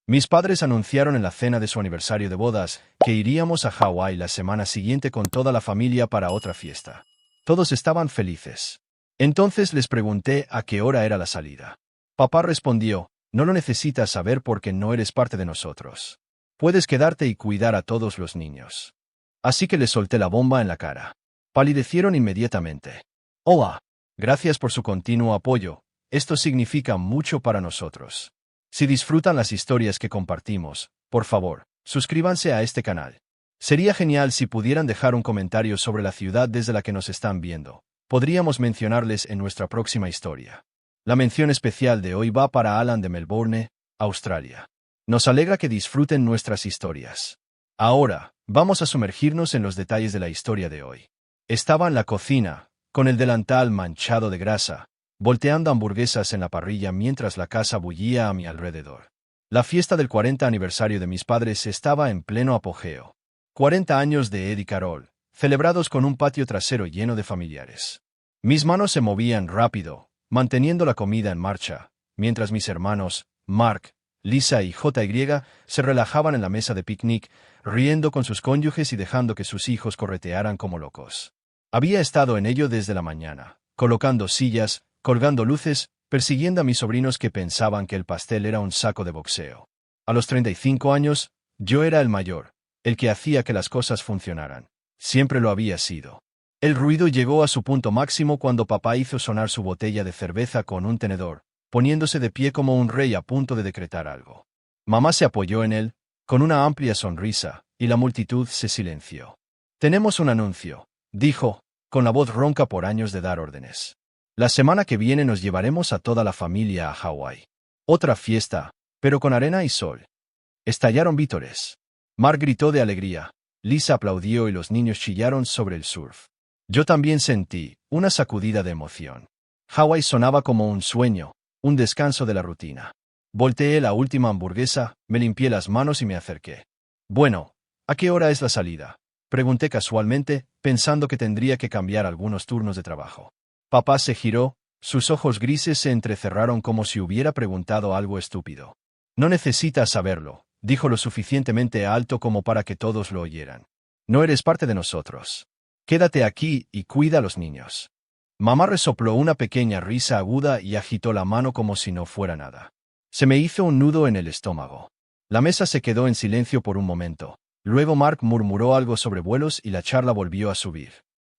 Mis padres anunciaron en la cena de su aniversario de bodas que iríamos a Hawái la semana siguiente con toda la familia para otra fiesta. Todos estaban felices. Entonces les pregunté a qué hora era la salida. Papá respondió, no lo necesitas saber porque no eres parte de nosotros. Puedes quedarte y cuidar a todos los niños. Así que les solté la bomba en la cara. Palidecieron inmediatamente. Hola. Gracias por su continuo apoyo. Esto significa mucho para nosotros. Si disfrutan las historias que compartimos, por favor, suscríbanse a este canal. Sería genial si pudieran dejar un comentario sobre la ciudad desde la que nos están viendo. Podríamos mencionarles en nuestra próxima historia. La mención especial de hoy va para Alan de Melbourne, Australia. Nos alegra que disfruten nuestras historias. Ahora, vamos a sumergirnos en los detalles de la historia de hoy. Estaba en la cocina, con el delantal manchado de grasa, volteando hamburguesas en la parrilla mientras la casa bullía a mi alrededor. La fiesta del 40 aniversario de mis padres estaba en pleno apogeo. 40 años de Eddie Carroll, celebrados con un patio trasero lleno de familiares. Mis manos se movían rápido, manteniendo la comida en marcha, mientras mis hermanos, Mark, Lisa y JY, se relajaban en la mesa de picnic, riendo con sus cónyuges y dejando que sus hijos corretearan como locos. Había estado en ello desde la mañana, colocando sillas, colgando luces, persiguiendo a mis sobrinos que pensaban que el pastel era un saco de boxeo. A los 35 años, yo era el mayor, el que hacía que las cosas funcionaran. Siempre lo había sido. El ruido llegó a su punto máximo cuando papá hizo sonar su botella de cerveza con un tenedor, poniéndose de pie como un rey a punto de decretar algo. Mamá se apoyó en él, con una amplia sonrisa, y la multitud se silenció. Tenemos un anuncio, dijo, con la voz ronca por años de dar órdenes. La semana que viene nos llevaremos a toda la familia a Hawái. Otra fiesta, pero con arena y sol. Estallaron vítores. Mark gritó de alegría, Lisa aplaudió y los niños chillaron sobre el surf. Yo también sentí una sacudida de emoción. Hawái sonaba como un sueño, un descanso de la rutina. Volteé la última hamburguesa, me limpié las manos y me acerqué. Bueno, ¿a qué hora es la salida? Pregunté casualmente, pensando que tendría que cambiar algunos turnos de trabajo. Papá se giró, sus ojos grises se entrecerraron como si hubiera preguntado algo estúpido. No necesitas saberlo, dijo lo suficientemente alto como para que todos lo oyeran. No eres parte de nosotros. Quédate aquí y cuida a los niños. Mamá resopló una pequeña risa aguda y agitó la mano como si no fuera nada. Se me hizo un nudo en el estómago. La mesa se quedó en silencio por un momento. Luego Mark murmuró algo sobre vuelos y la charla volvió a subir.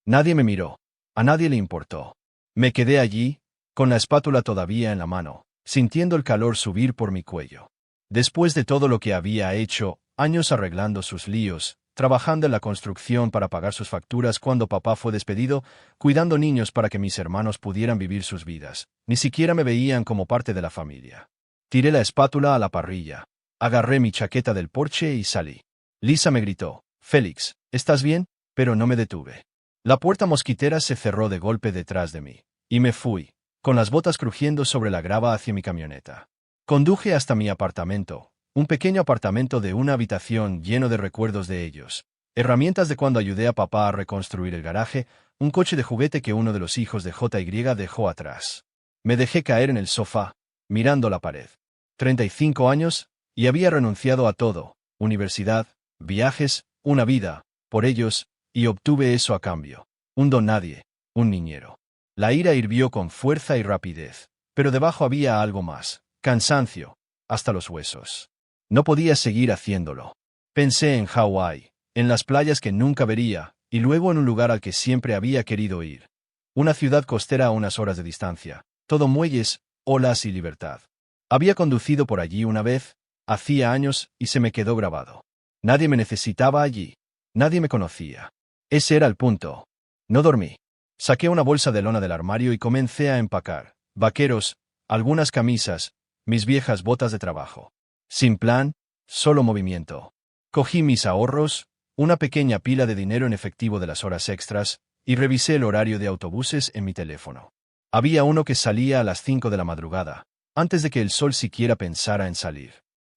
Nadie me miró. A nadie le importó. Me quedé allí, con la espátula todavía en la mano, sintiendo el calor subir por mi cuello. Después de todo lo que había hecho, años arreglando sus líos, trabajando en la construcción para pagar sus facturas cuando papá fue despedido, cuidando niños para que mis hermanos pudieran vivir sus vidas, ni siquiera me veían como parte de la familia. Tiré la espátula a la parrilla, agarré mi chaqueta del porche y salí. Lisa me gritó, Félix, ¿estás bien? Pero no me detuve. La puerta mosquitera se cerró de golpe detrás de mí, y me fui, con las botas crujiendo sobre la grava hacia mi camioneta. Conduje hasta mi apartamento, un pequeño apartamento de una habitación lleno de recuerdos de ellos, herramientas de cuando ayudé a papá a reconstruir el garaje, un coche de juguete que uno de los hijos de JY dejó atrás. Me dejé caer en el sofá, mirando la pared. 35 años, y había renunciado a todo, universidad, viajes, una vida, por ellos, y obtuve eso a cambio. Un don nadie, un niñero. La ira hirvió con fuerza y rapidez, pero debajo había algo más, cansancio, hasta los huesos. No podía seguir haciéndolo. Pensé en Hawái, en las playas que nunca vería, y luego en un lugar al que siempre había querido ir. Una ciudad costera a unas horas de distancia, todo muelles, olas y libertad. Había conducido por allí una vez, hacía años, y se me quedó grabado. Nadie me necesitaba allí. Nadie me conocía. Ese era el punto. No dormí. Saqué una bolsa de lona del armario y comencé a empacar. Vaqueros, algunas camisas, mis viejas botas de trabajo. Sin plan, solo movimiento. Cogí mis ahorros, una pequeña pila de dinero en efectivo de las horas extras, y revisé el horario de autobuses en mi teléfono. Había uno que salía a las 5 de la madrugada, antes de que el sol siquiera pensara en salir.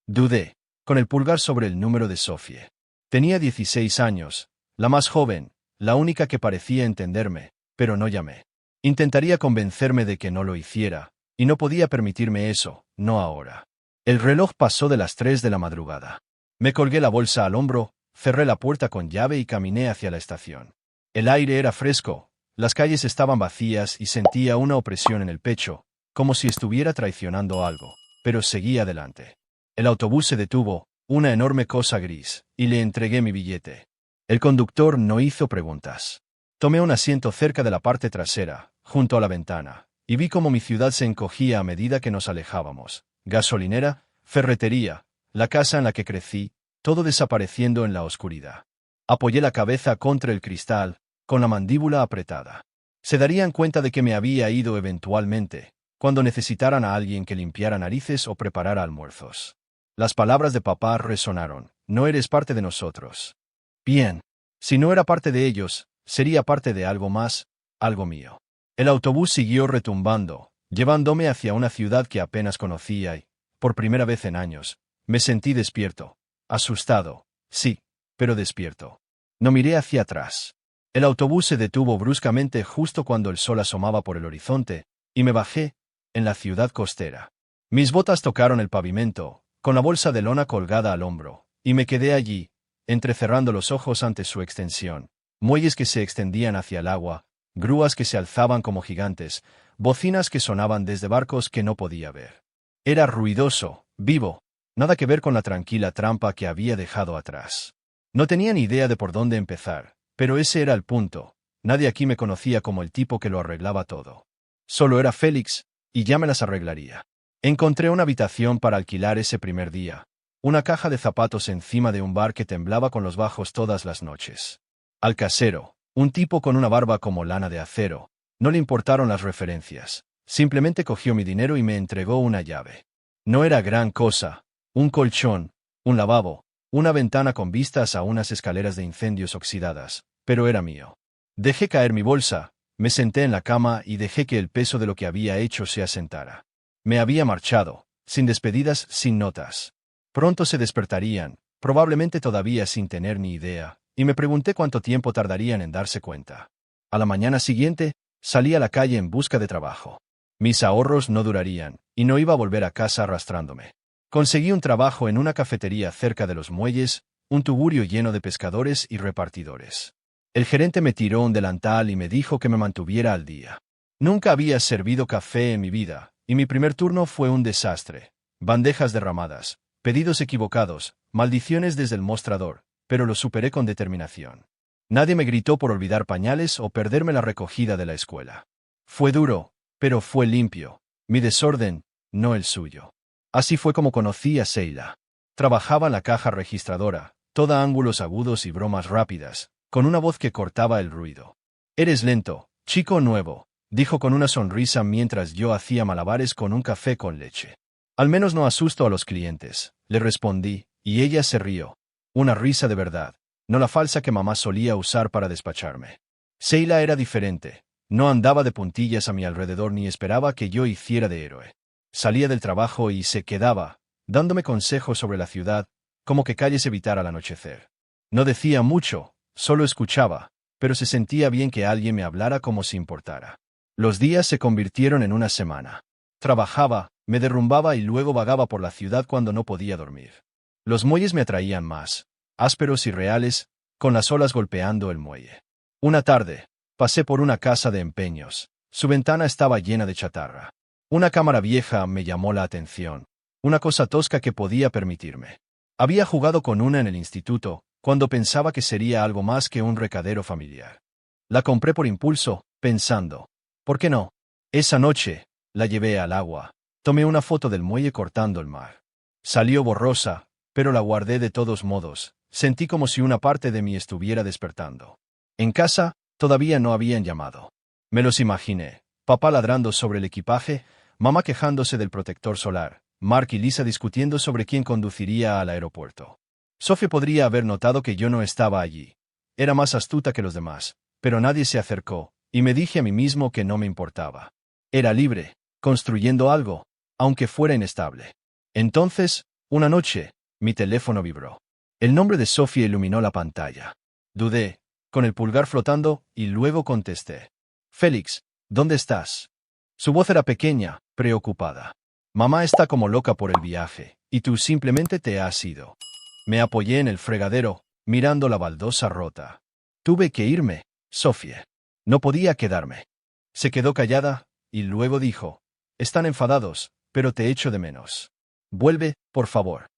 Dudé, con el pulgar sobre el número de Sofie. Tenía 16 años, la más joven, la única que parecía entenderme, pero no llamé. Intentaría convencerme de que no lo hiciera, y no podía permitirme eso, no ahora. El reloj pasó de las 3 de la madrugada. Me colgué la bolsa al hombro, cerré la puerta con llave y caminé hacia la estación. El aire era fresco, las calles estaban vacías y sentía una opresión en el pecho, como si estuviera traicionando algo, pero seguí adelante. El autobús se detuvo, una enorme cosa gris, y le entregué mi billete. El conductor no hizo preguntas. Tomé un asiento cerca de la parte trasera, junto a la ventana, y vi cómo mi ciudad se encogía a medida que nos alejábamos. Gasolinera, ferretería, la casa en la que crecí, todo desapareciendo en la oscuridad. Apoyé la cabeza contra el cristal, con la mandíbula apretada. Se darían cuenta de que me había ido eventualmente, cuando necesitaran a alguien que limpiara narices o preparara almuerzos. Las palabras de papá resonaron: no eres parte de nosotros. Bien. Si no era parte de ellos, sería parte de algo más, algo mío. El autobús siguió retumbando, llevándome hacia una ciudad que apenas conocía y, por primera vez en años, me sentí despierto. Asustado, sí, pero despierto. No miré hacia atrás. El autobús se detuvo bruscamente justo cuando el sol asomaba por el horizonte, y me bajé, en la ciudad costera. Mis botas tocaron el pavimento, con la bolsa de lona colgada al hombro, y me quedé allí, entrecerrando los ojos ante su extensión. Muelles que se extendían hacia el agua, grúas que se alzaban como gigantes, bocinas que sonaban desde barcos que no podía ver. Era ruidoso, vivo, nada que ver con la tranquila trampa que había dejado atrás. No tenía ni idea de por dónde empezar, pero ese era el punto. Nadie aquí me conocía como el tipo que lo arreglaba todo. Solo era Félix, y ya me las arreglaría. Encontré una habitación para alquilar ese primer día. Una caja de zapatos encima de un bar que temblaba con los bajos todas las noches. Al casero, un tipo con una barba como lana de acero, no le importaron las referencias. Simplemente cogió mi dinero y me entregó una llave. No era gran cosa: un colchón, un lavabo, una ventana con vistas a unas escaleras de incendios oxidadas, pero era mío. Dejé caer mi bolsa, me senté en la cama y dejé que el peso de lo que había hecho se asentara. Me había marchado, sin despedidas, sin notas. Pronto se despertarían, probablemente todavía sin tener ni idea, y me pregunté cuánto tiempo tardarían en darse cuenta. A la mañana siguiente, salí a la calle en busca de trabajo. Mis ahorros no durarían, y no iba a volver a casa arrastrándome. Conseguí un trabajo en una cafetería cerca de los muelles, un tugurio lleno de pescadores y repartidores. El gerente me tiró un delantal y me dijo que me mantuviera al día. Nunca había servido café en mi vida, y mi primer turno fue un desastre. Bandejas derramadas, pedidos equivocados, maldiciones desde el mostrador, pero lo superé con determinación. Nadie me gritó por olvidar pañales o perderme la recogida de la escuela. Fue duro, pero fue limpio. Mi desorden, no el suyo. Así fue como conocí a Sheila. Trabajaba en la caja registradora, toda ángulos agudos y bromas rápidas, con una voz que cortaba el ruido. «Eres lento, chico nuevo», dijo con una sonrisa mientras yo hacía malabares con un café con leche. «Al menos no asusto a los clientes», le respondí, y ella se rió. Una risa de verdad, no la falsa que mamá solía usar para despacharme. Sheila era diferente. No andaba de puntillas a mi alrededor ni esperaba que yo hiciera de héroe. Salía del trabajo y se quedaba, dándome consejos sobre la ciudad, como que calles evitar al anochecer. No decía mucho, solo escuchaba, pero se sentía bien que alguien me hablara como si importara. Los días se convirtieron en una semana. Trabajaba, me derrumbaba y luego vagaba por la ciudad cuando no podía dormir. Los muelles me atraían más, ásperos y reales, con las olas golpeando el muelle. Una tarde, pasé por una casa de empeños. Su ventana estaba llena de chatarra. Una cámara vieja me llamó la atención, una cosa tosca que podía permitirme. Había jugado con una en el instituto, cuando pensaba que sería algo más que un recadero familiar. La compré por impulso, pensando, ¿por qué no? Esa noche, la llevé al agua. Tomé una foto del muelle cortando el mar. Salió borrosa, pero la guardé de todos modos. Sentí como si una parte de mí estuviera despertando. En casa, todavía no habían llamado. Me los imaginé: papá ladrando sobre el equipaje, mamá quejándose del protector solar, Mark y Lisa discutiendo sobre quién conduciría al aeropuerto. Sophie podría haber notado que yo no estaba allí. Era más astuta que los demás, pero nadie se acercó, y me dije a mí mismo que no me importaba. Era libre, construyendo algo, aunque fuera inestable. Entonces, una noche, mi teléfono vibró. El nombre de Sophie iluminó la pantalla. Dudé, con el pulgar flotando, y luego contesté. «Félix, ¿dónde estás?» Su voz era pequeña, preocupada. «Mamá está como loca por el viaje, y tú simplemente te has ido. Me apoyé en el fregadero, mirando la baldosa rota. Tuve que irme, Sophie. No podía quedarme. Se quedó callada, y luego dijo, están enfadados, pero te echo de menos. Vuelve, por favor.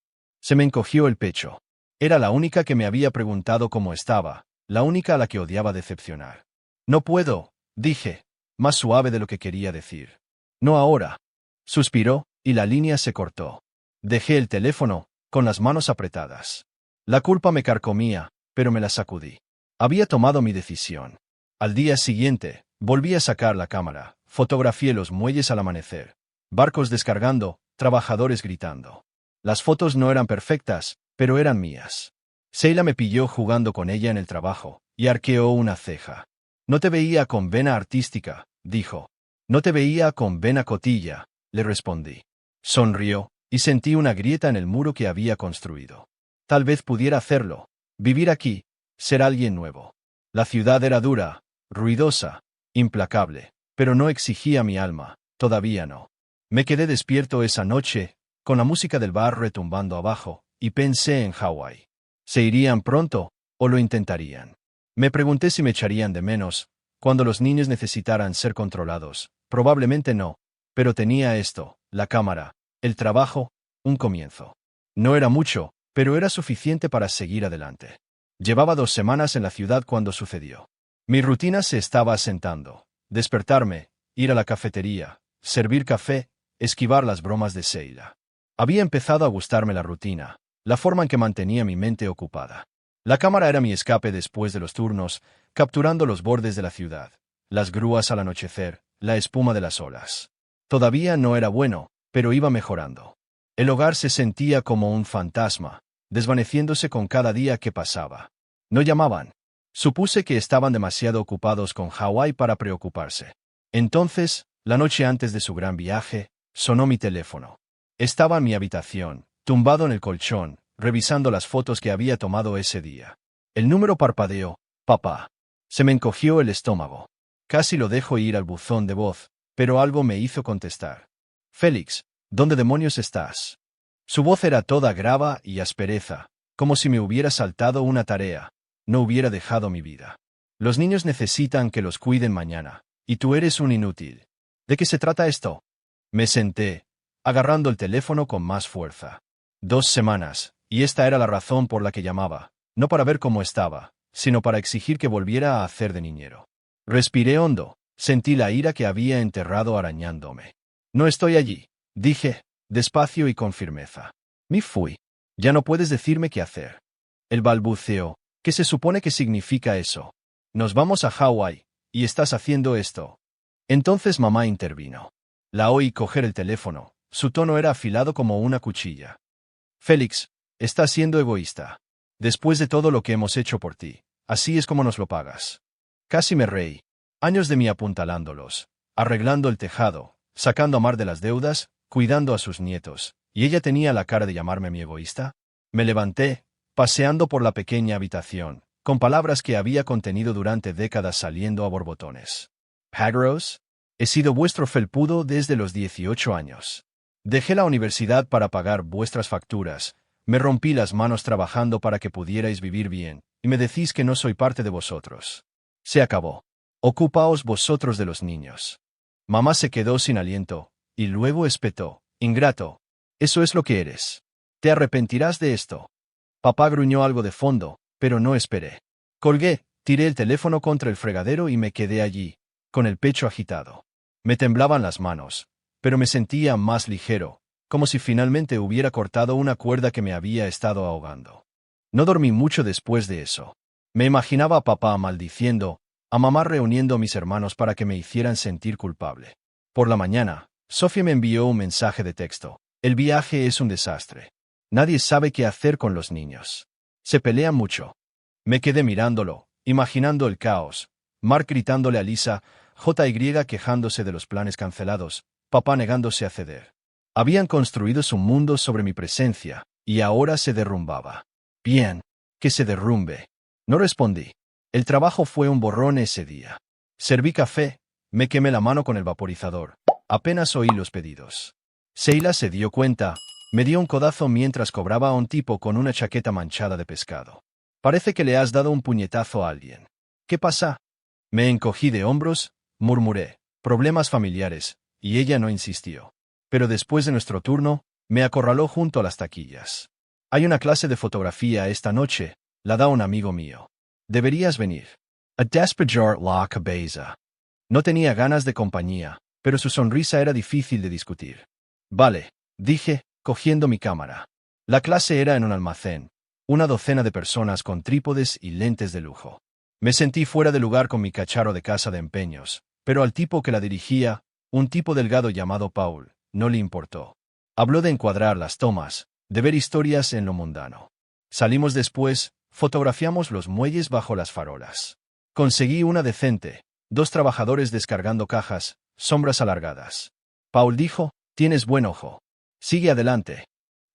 Se me encogió el pecho. Era la única que me había preguntado cómo estaba, la única a la que odiaba decepcionar. No puedo, dije, más suave de lo que quería decir. No ahora. Suspiró, y la línea se cortó. Dejé el teléfono, con las manos apretadas. La culpa me carcomía, pero me la sacudí. Había tomado mi decisión. Al día siguiente, volví a sacar la cámara, fotografié los muelles al amanecer. Barcos descargando, trabajadores gritando. Las fotos no eran perfectas, pero eran mías. Sheila me pilló jugando con ella en el trabajo, y arqueó una ceja. No te veía con vena artística, dijo. No te veía con vena cotilla, le respondí. Sonrió, y sentí una grieta en el muro que había construido. Tal vez pudiera hacerlo. Vivir aquí, ser alguien nuevo. La ciudad era dura, ruidosa, implacable, pero no exigía mi alma, todavía no. Me quedé despierto esa noche, con la música del bar retumbando abajo, y pensé en Hawái. ¿Se irían pronto, o lo intentarían? Me pregunté si me echarían de menos, cuando los niños necesitaran ser controlados. Probablemente no, pero tenía esto, la cámara, el trabajo, un comienzo. No era mucho, pero era suficiente para seguir adelante. Llevaba 2 semanas en la ciudad cuando sucedió. Mi rutina se estaba asentando. Despertarme, ir a la cafetería, servir café, esquivar las bromas de Sheila. Había empezado a gustarme la rutina, la forma en que mantenía mi mente ocupada. La cámara era mi escape después de los turnos, capturando los bordes de la ciudad, las grúas al anochecer, la espuma de las olas. Todavía no era bueno, pero iba mejorando. El hogar se sentía como un fantasma, desvaneciéndose con cada día que pasaba. No llamaban. Supuse que estaban demasiado ocupados con Hawái para preocuparse. Entonces, la noche antes de su gran viaje, sonó mi teléfono. Estaba en mi habitación, tumbado en el colchón, revisando las fotos que había tomado ese día. El número parpadeó. Papá. Se me encogió el estómago. Casi lo dejo ir al buzón de voz, pero algo me hizo contestar. Félix, ¿dónde demonios estás? Su voz era toda grava y aspereza, como si me hubiera saltado una tarea, no hubiera dejado mi vida. Los niños necesitan que los cuiden mañana, y tú eres un inútil. ¿De qué se trata esto? Me senté, agarrando el teléfono con más fuerza. 2 semanas, y esta era la razón por la que llamaba, no para ver cómo estaba, sino para exigir que volviera a hacer de niñero. Respiré hondo, sentí la ira que había enterrado arañándome. No estoy allí, dije, despacio y con firmeza. Me fui. Ya no puedes decirme qué hacer. El balbuceó. ¿Qué se supone que significa eso? Nos vamos a Hawái, y estás haciendo esto. Entonces mamá intervino. La oí coger el teléfono, su tono era afilado como una cuchilla. Félix, estás siendo egoísta. Después de todo lo que hemos hecho por ti, así es como nos lo pagas. Casi me reí. Años de mí apuntalándolos, arreglando el tejado, sacando a Mar de las deudas, cuidando a sus nietos, y ella tenía la cara de llamarme mi egoísta. Me levanté, paseando por la pequeña habitación, con palabras que había contenido durante décadas saliendo a borbotones. Hagros, he sido vuestro felpudo desde los 18 años. Dejé la universidad para pagar vuestras facturas, me rompí las manos trabajando para que pudierais vivir bien, y me decís que no soy parte de vosotros. Se acabó. Ocupaos vosotros de los niños. Mamá se quedó sin aliento, y luego espetó. Ingrato. Eso es lo que eres. Te arrepentirás de esto. Papá gruñó algo de fondo, pero no esperé. Colgué, tiré el teléfono contra el fregadero y me quedé allí, con el pecho agitado. Me temblaban las manos, pero me sentía más ligero, como si finalmente hubiera cortado una cuerda que me había estado ahogando. No dormí mucho después de eso. Me imaginaba a papá maldiciendo, a mamá reuniendo a mis hermanos para que me hicieran sentir culpable. Por la mañana, Sophie me envió un mensaje de texto. El viaje es un desastre. Nadie sabe qué hacer con los niños. Se pelean mucho. Me quedé mirándolo, imaginando el caos. Mark gritándole a Lisa, JY quejándose de los planes cancelados, papá negándose a ceder. Habían construido su mundo sobre mi presencia, y ahora se derrumbaba. Bien, que se derrumbe. No respondí. El trabajo fue un borrón ese día. Serví café, me quemé la mano con el vaporizador. Apenas oí los pedidos. Sheila se dio cuenta, Me dio un codazo mientras cobraba a un tipo con una chaqueta manchada de pescado. Parece que le has dado un puñetazo a alguien. ¿Qué pasa? Me encogí de hombros, murmuré. Problemas familiares, y ella no insistió. Pero después de nuestro turno, me acorraló junto a las taquillas. Hay una clase de fotografía esta noche, la da un amigo mío. Deberías venir. A despejar la cabeza. No tenía ganas de compañía, pero su sonrisa era difícil de discutir. Vale, dije, cogiendo mi cámara. La clase era en un almacén, una docena de personas con trípodes y lentes de lujo. Me sentí fuera de lugar con mi cacharro de casa de empeños, pero al tipo que la dirigía, un tipo delgado llamado Paul, no le importó. Habló de encuadrar las tomas, de ver historias en lo mundano. Salimos después, fotografiamos los muelles bajo las farolas. Conseguí una decente, 2 trabajadores descargando cajas, sombras alargadas. Paul dijo, tienes buen ojo. Sigue adelante.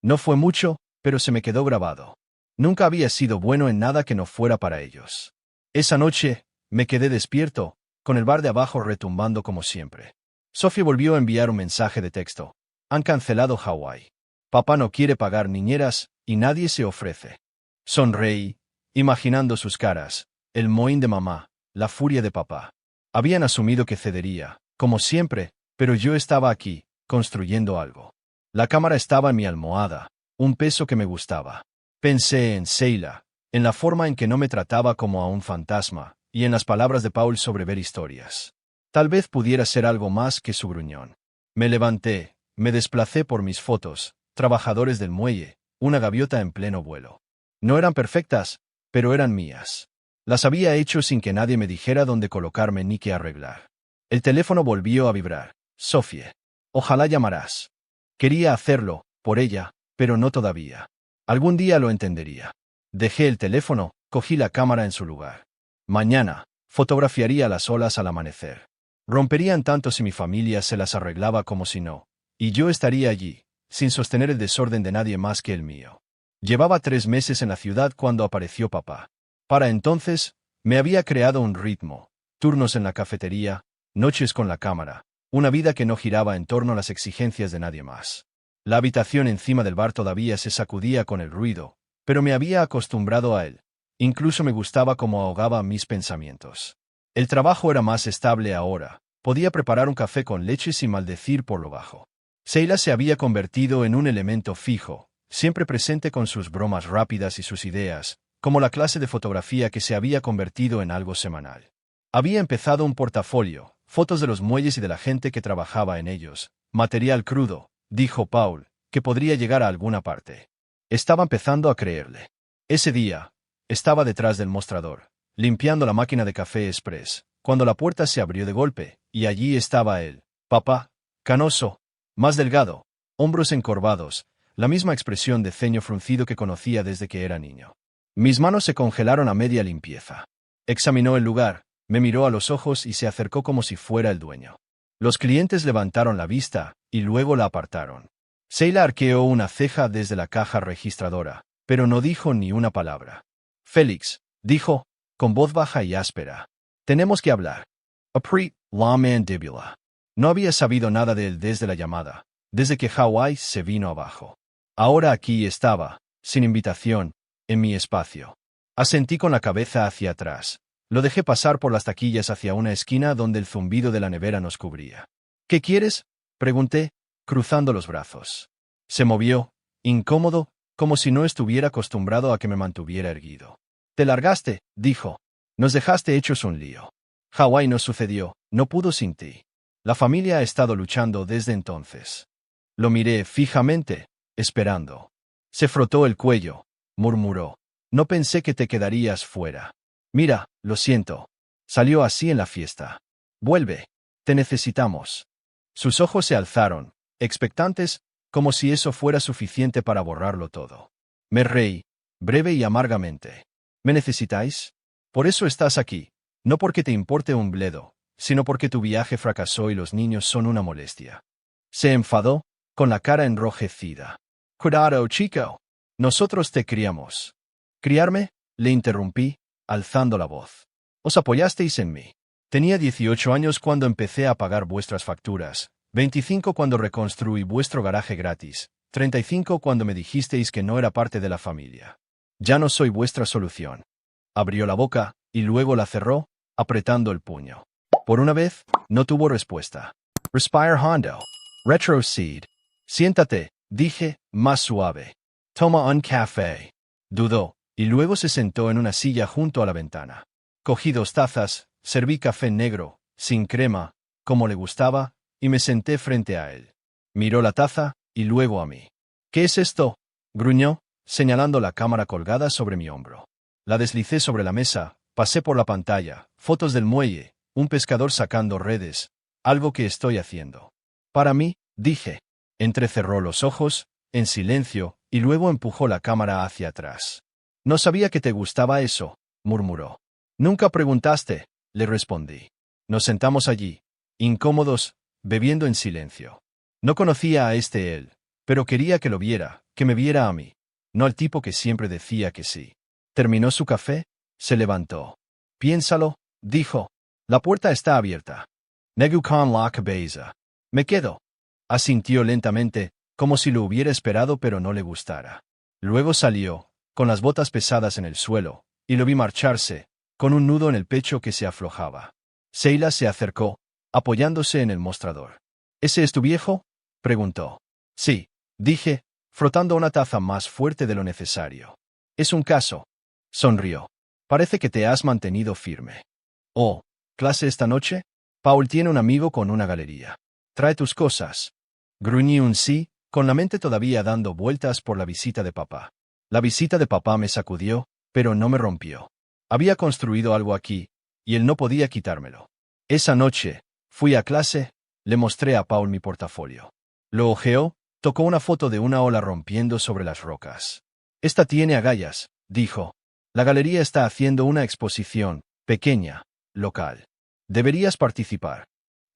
No fue mucho, pero se me quedó grabado. Nunca había sido bueno en nada que no fuera para ellos. Esa noche, me quedé despierto, con el bar de abajo retumbando como siempre. Sophie volvió a enviar un mensaje de texto. Han cancelado Hawái. Papá no quiere pagar niñeras, y nadie se ofrece. Sonreí, imaginando sus caras, el mohín de mamá, la furia de papá. Habían asumido que cedería, como siempre, pero yo estaba aquí, construyendo algo. La cámara estaba en mi almohada, un peso que me gustaba. Pensé en Seila, en la forma en que no me trataba como a un fantasma, y en las palabras de Paul sobre ver historias. Tal vez pudiera ser algo más que su gruñón. Me levanté, me desplacé por mis fotos, trabajadores del muelle, una gaviota en pleno vuelo. No eran perfectas, pero eran mías. Las había hecho sin que nadie me dijera dónde colocarme ni qué arreglar. El teléfono volvió a vibrar. Sophie. Ojalá llamarás. Quería hacerlo, por ella, pero no todavía. Algún día lo entendería. Dejé el teléfono, cogí la cámara en su lugar. Mañana, fotografiaría las olas al amanecer. Romperían tanto si mi familia se las arreglaba como si no. Y yo estaría allí, sin sostener el desorden de nadie más que el mío. Llevaba 3 meses en la ciudad cuando apareció papá. Para entonces, me había creado un ritmo, turnos en la cafetería, noches con la cámara, una vida que no giraba en torno a las exigencias de nadie más. La habitación encima del bar todavía se sacudía con el ruido, pero me había acostumbrado a él. Incluso me gustaba cómo ahogaba mis pensamientos. El trabajo era más estable ahora, podía preparar un café con leche sin maldecir por lo bajo. Seila se había convertido en un elemento fijo, siempre presente con sus bromas rápidas y sus ideas, como la clase de fotografía que se había convertido en algo semanal. Había empezado un portafolio, fotos de los muelles y de la gente que trabajaba en ellos, material crudo, dijo Paul, que podría llegar a alguna parte. Estaba empezando a creerle. Ese día, estaba detrás del mostrador, limpiando la máquina de café express, cuando la puerta se abrió de golpe, y allí estaba él, papá, canoso, más delgado, hombros encorvados, la misma expresión de ceño fruncido que conocía desde que era niño. Mis manos se congelaron a media limpieza. Examinó el lugar, me miró a los ojos y se acercó como si fuera el dueño. Los clientes levantaron la vista, y luego la apartaron. Seila arqueó una ceja desde la caja registradora, pero no dijo ni una palabra. Félix, dijo, con voz baja y áspera. Tenemos que hablar. Apri, la mandíbula. No había sabido nada de él desde la llamada, desde que Hawái se vino abajo. Ahora aquí estaba, sin invitación, en mi espacio. Asentí con la cabeza hacia atrás. Lo dejé pasar por las taquillas hacia una esquina donde el zumbido de la nevera nos cubría. ¿Qué quieres? Pregunté, cruzando los brazos. Se movió, incómodo, como si no estuviera acostumbrado a que me mantuviera erguido. Te largaste, dijo. Nos dejaste hechos un lío. Hawái nos sucedió, no pudo sin ti. La familia ha estado luchando desde entonces. Lo miré fijamente, esperando. Se frotó el cuello, murmuró. No pensé que te quedarías fuera. Mira, lo siento. Salió así en la fiesta. Vuelve. Te necesitamos. Sus ojos se alzaron, expectantes, como si eso fuera suficiente para borrarlo todo. Me reí, breve y amargamente. ¿Me necesitáis? Por eso estás aquí, no porque te importe un bledo, sino porque tu viaje fracasó y los niños son una molestia. Se enfadó, con la cara enrojecida. Cuidado, chico. Nosotros te criamos. ¿Criarme? Le interrumpí, alzando la voz. Os apoyasteis en mí. Tenía 18 años cuando empecé a pagar vuestras facturas, 25 cuando reconstruí vuestro garaje gratis, 35 cuando me dijisteis que no era parte de la familia. Ya no soy vuestra solución. Abrió la boca, y luego la cerró, apretando el puño. Por una vez, no tuvo respuesta. Respire hondo. Retrocede. Siéntate, dije, más suave. Toma un café. Dudó, y luego se sentó en una silla junto a la ventana. Cogí 2 tazas, serví café negro, sin crema, como le gustaba, y me senté frente a él. Miró la taza, y luego a mí. ¿Qué es esto?, gruñó, señalando la cámara colgada sobre mi hombro. La deslicé sobre la mesa, pasé por la pantalla, fotos del muelle, un pescador sacando redes, algo que estoy haciendo. Para mí, dije. Entrecerró los ojos, en silencio, y luego empujó la cámara hacia atrás. No sabía que te gustaba eso, murmuró. Nunca preguntaste, le respondí. Nos sentamos allí, incómodos, bebiendo en silencio. No conocía a él, pero quería que lo viera, que me viera a mí. No al tipo que siempre decía que sí. Terminó su café, se levantó. Piénsalo, dijo. La puerta está abierta. Negu con la cabeza. Me quedo. Asintió lentamente, como si lo hubiera esperado pero no le gustara. Luego salió, con las botas pesadas en el suelo, y lo vi marcharse, con un nudo en el pecho que se aflojaba. Seila se acercó, apoyándose en el mostrador. ¿Ese es tu viejo?, preguntó. Sí, dije, frotando una taza más fuerte de lo necesario. Es un caso. Sonrió. Parece que te has mantenido firme. Oh, ¿clase esta noche? Paul tiene un amigo con una galería. Trae tus cosas. Gruñí un sí, con la mente todavía dando vueltas por la visita de papá. La visita de papá me sacudió, pero no me rompió. Había construido algo aquí, y él no podía quitármelo. Esa noche, fui a clase, le mostré a Paul mi portafolio. Lo hojeó, tocó una foto de una ola rompiendo sobre las rocas. Esta tiene agallas, dijo. La galería está haciendo una exposición, pequeña, local. Deberías participar.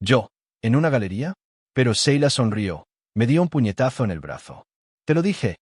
Yo, ¿en una galería? Pero Seila sonrió, me dio un puñetazo en el brazo. Te lo dije.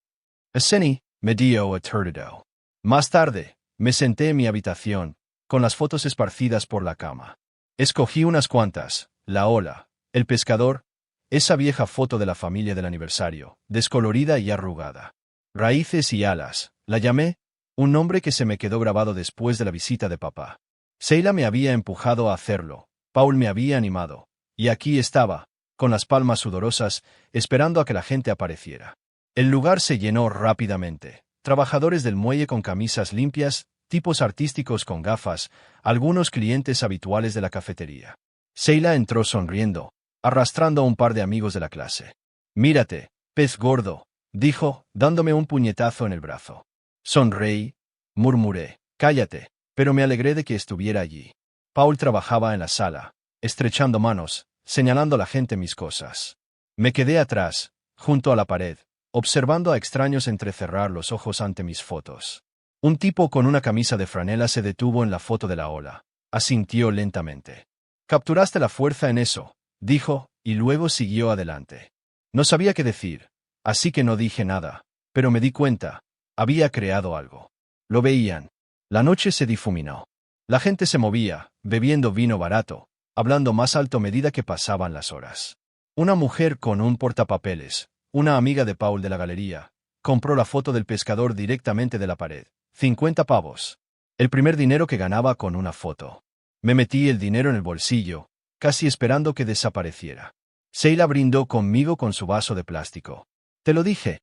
Aseni, me dio aturdido. Más tarde, me senté en mi habitación, con las fotos esparcidas por la cama. Escogí unas cuantas, la ola, el pescador, esa vieja foto de la familia del aniversario, descolorida y arrugada. Raíces y alas, la llamé, un nombre que se me quedó grabado después de la visita de papá. Seila me había empujado a hacerlo, Paul me había animado, y aquí estaba, con las palmas sudorosas, esperando a que la gente apareciera. El lugar se llenó rápidamente. Trabajadores del muelle con camisas limpias, tipos artísticos con gafas, algunos clientes habituales de la cafetería. Seila entró sonriendo, arrastrando a un par de amigos de la clase. Mírate, pez gordo, dijo, dándome un puñetazo en el brazo. Sonreí, murmuré, cállate, pero me alegré de que estuviera allí. Paul trabajaba en la sala, estrechando manos, señalando a la gente mis cosas. Me quedé atrás, junto a la pared, observando a extraños entrecerrar los ojos ante mis fotos. Un tipo con una camisa de franela se detuvo en la foto de la ola. Asintió lentamente. Capturaste la fuerza en eso, dijo, y luego siguió adelante. No sabía qué decir, así que no dije nada, pero me di cuenta, había creado algo. Lo veían. La noche se difuminó. La gente se movía, bebiendo vino barato, hablando más alto a medida que pasaban las horas. Una mujer con un portapapeles, una amiga de Paul de la galería, compró la foto del pescador directamente de la pared. 50 pavos. El primer dinero que ganaba con una foto. Me metí el dinero en el bolsillo, casi esperando que desapareciera. Seila brindó conmigo con su vaso de plástico. Te lo dije.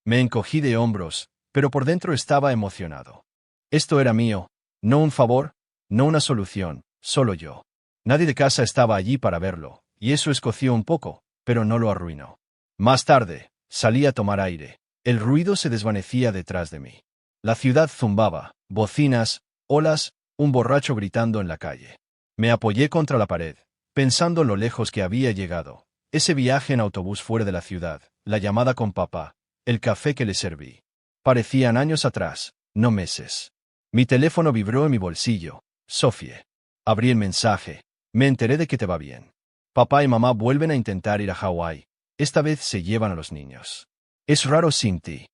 Me encogí de hombros, pero por dentro estaba emocionado. Esto era mío, no un favor, no una solución, solo yo. Nadie de casa estaba allí para verlo, y eso escoció un poco, pero no lo arruinó. Más tarde, salí a tomar aire. El ruido se desvanecía detrás de mí. La ciudad zumbaba, bocinas, olas, un borracho gritando en la calle. Me apoyé contra la pared, pensando en lo lejos que había llegado. Ese viaje en autobús fuera de la ciudad, la llamada con papá, el café que le serví. Parecían años atrás, no meses. Mi teléfono vibró en mi bolsillo. Sofie. Abrí el mensaje. Me enteré de que te va bien. Papá y mamá vuelven a intentar ir a Hawái. Esta vez se llevan a los niños. Es raro sin ti.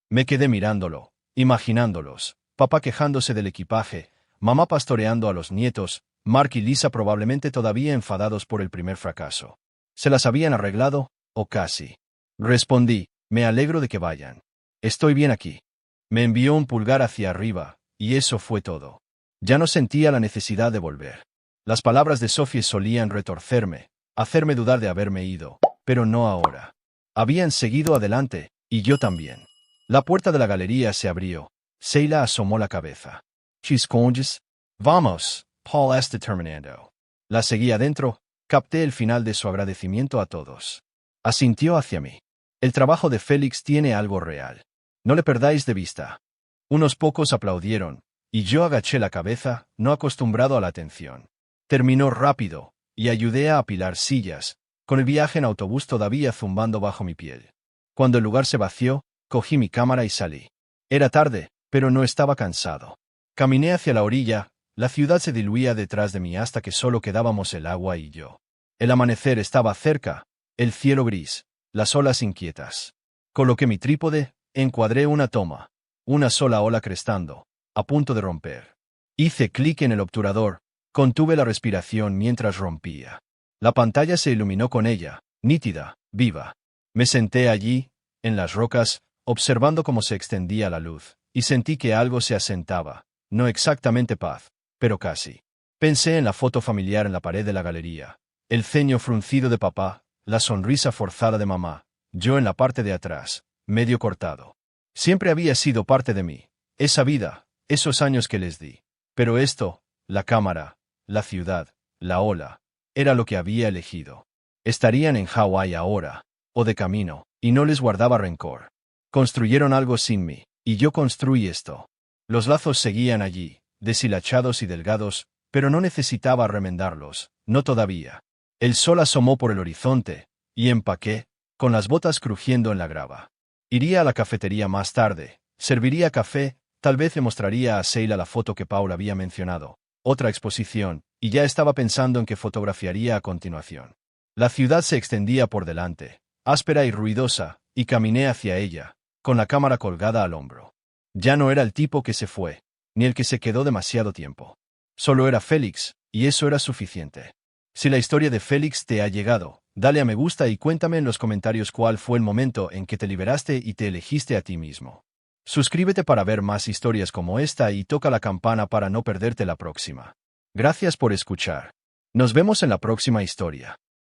Me quedé mirándolo, imaginándolos. Papá quejándose del equipaje, mamá pastoreando a los nietos, Mark y Lisa probablemente todavía enfadados por el primer fracaso. ¿Se las habían arreglado? O casi. Respondí, Me alegro de que vayan. Estoy bien aquí. Me envió un pulgar hacia arriba, y eso fue todo. Ya no sentía la necesidad de volver. Las palabras de Sophie solían retorcerme, hacerme dudar de haberme ido, pero no ahora. Habían seguido adelante, y yo también. La puerta de la galería se abrió. Seila asomó la cabeza. «Chisconges. Vamos», Paul está determinando. La seguí adentro, capté el final de su agradecimiento a todos. Asintió hacia mí. El trabajo de Félix tiene algo real. No le perdáis de vista. Unos pocos aplaudieron, y yo agaché la cabeza, no acostumbrado a la atención. Terminó rápido, y ayudé a apilar sillas, con el viaje en autobús todavía zumbando bajo mi piel. Cuando el lugar se vació, cogí mi cámara y salí. Era tarde, pero no estaba cansado. Caminé hacia la orilla, la ciudad se diluía detrás de mí hasta que solo quedábamos el agua y yo. El amanecer estaba cerca, el cielo gris, las olas inquietas. Coloqué mi trípode, encuadré una toma. Una sola ola crestando, a punto de romper. Hice clic en el obturador, contuve la respiración mientras rompía. La pantalla se iluminó con ella, nítida, viva. Me senté allí, en las rocas, observando cómo se extendía la luz, y sentí que algo se asentaba, no exactamente paz, pero casi. Pensé en la foto familiar en la pared de la galería, el ceño fruncido de papá, la sonrisa forzada de mamá, yo en la parte de atrás, medio cortado. Siempre había sido parte de mí, esa vida, esos años que les di. Pero esto, la cámara, la ciudad, la ola, era lo que había elegido. Estarían en Hawái ahora, o de camino, y no les guardaba rencor. Construyeron algo sin mí, y yo construí esto. Los lazos seguían allí, deshilachados y delgados, pero no necesitaba remendarlos, no todavía. El sol asomó por el horizonte, y empaqué, con las botas crujiendo en la grava. Iría a la cafetería más tarde, serviría café, tal vez le mostraría a Seila la foto que Paul había mencionado, otra exposición, y ya estaba pensando en qué fotografiaría a continuación. La ciudad se extendía por delante, áspera y ruidosa, y caminé hacia ella, con la cámara colgada al hombro. Ya no era el tipo que se fue, ni el que se quedó demasiado tiempo. Solo era Félix, y eso era suficiente. Si la historia de Félix te ha llegado, dale a me gusta y cuéntame en los comentarios cuál fue el momento en que te liberaste y te elegiste a ti mismo. Suscríbete para ver más historias como esta y toca la campana para no perderte la próxima. Gracias por escuchar. Nos vemos en la próxima historia.